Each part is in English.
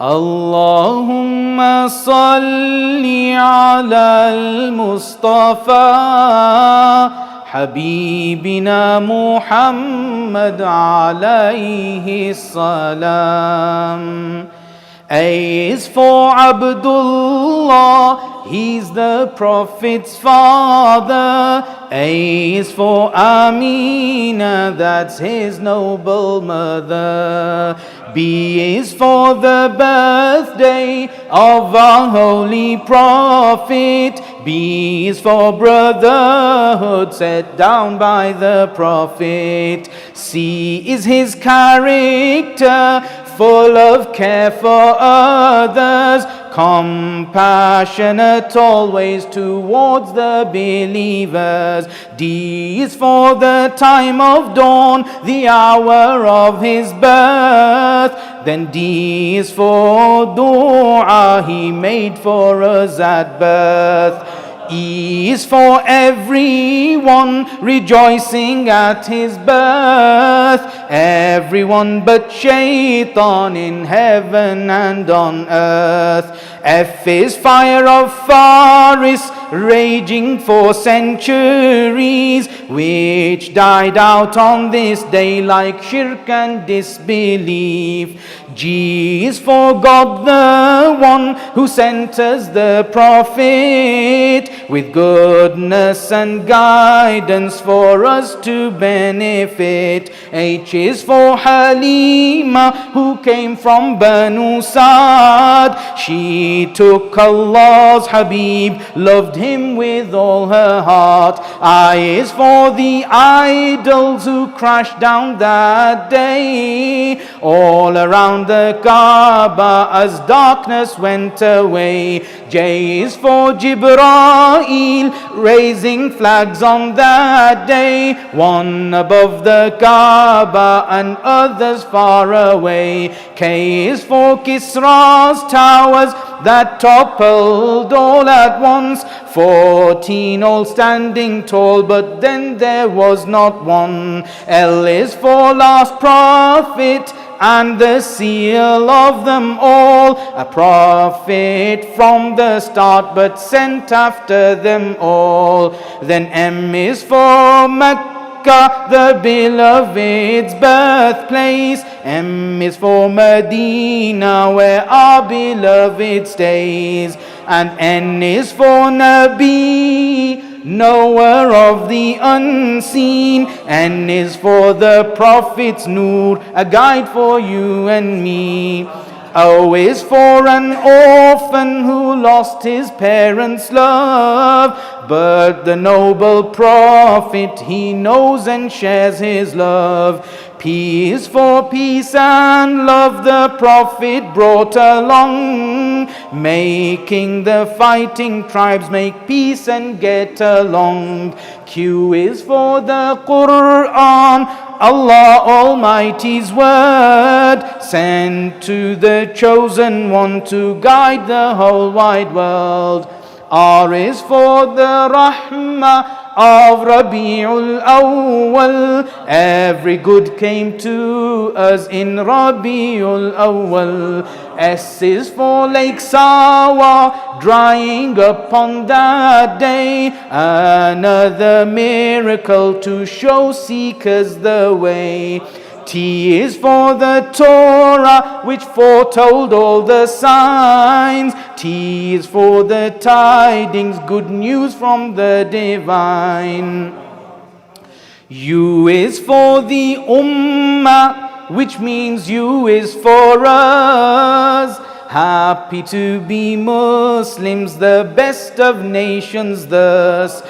اللهم صل على المصطفى حبيبنا محمد عليه السلام. A is for Abdullah, he's the Prophet's father. A is for Amina, that's his noble mother. B is for the birthday of our holy Prophet. B is for brotherhood set down by the Prophet. C is his character, full of care for others, compassionate always towards the believers. D is for the time of dawn, the hour of his birth. Then D is for dua he made for us at birth. E is for everyone rejoicing at his birth, everyone but Shaitan in heaven and on earth. F is fire of Faris, raging for centuries, which died out on this day like shirk and disbelief. G is for God, the one who sent us the Prophet, with goodness and guidance for us to benefit. H is for Halima, who came from Banu Sa'd. She took Allah's Habib, loved him with all her heart. I is for the idols who crashed down that day, all around the Kaaba as darkness went away. J is for Jibreel, raising flags on that day, one above the Kaaba and others far away. K is for Kisra's towers that toppled all at once, 14 all standing tall, but then there was not one. L is for last prophet and the seal of them all, a prophet from the start but sent after them all. Then M is for Mecca, the beloved's birthplace. M is for Medina, where our beloved stays. And N is for Nabi, knower of the unseen. N is for the Prophet's Noor, a guide for you and me. O is for an orphan who lost his parents' love, but the noble Prophet, he knows and shares his love. P is for peace and love the Prophet brought along, making the fighting tribes make peace and get along. Q is for the Quran, Allah Almighty's word, sent to the chosen one to guide the whole wide world. R is for the Rahmah of Rabi'ul Awwal, every good came to us in Rabi'ul Awwal. S is for Lake Sawa, drying up on that day, another miracle to show seekers the way. T is for the Torah, which foretold all the signs. T is for the tidings, good news from the divine. U is for the Ummah, which means U is for us. Happy to be Muslims, the best of nations thus.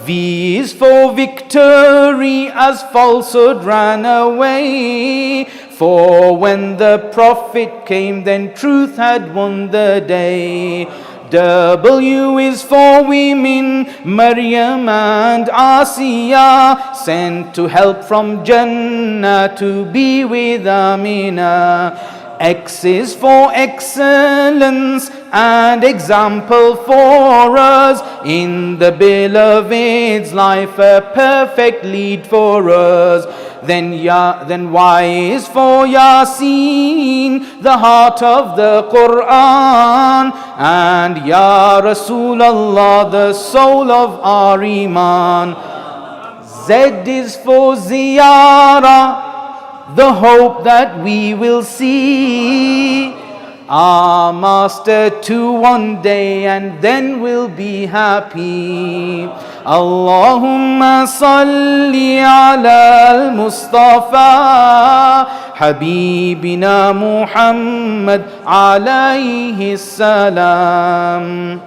V is for victory as falsehood ran away, for when the Prophet came then truth had won the day. W is for women, Maryam and Asiya, sent to help from Jannah to be with Amina. X is for excellence and example for us, in the beloved's life a perfect lead for us. Then Y is for Yasin, the heart of the Quran, and Ya Rasulallah, the soul of our Iman. Z is for Ziyarah, the hope that we will see our Master too one day, and then we'll be happy. Allahumma salli ala al-Mustafa Habibina Muhammad alayhi salam.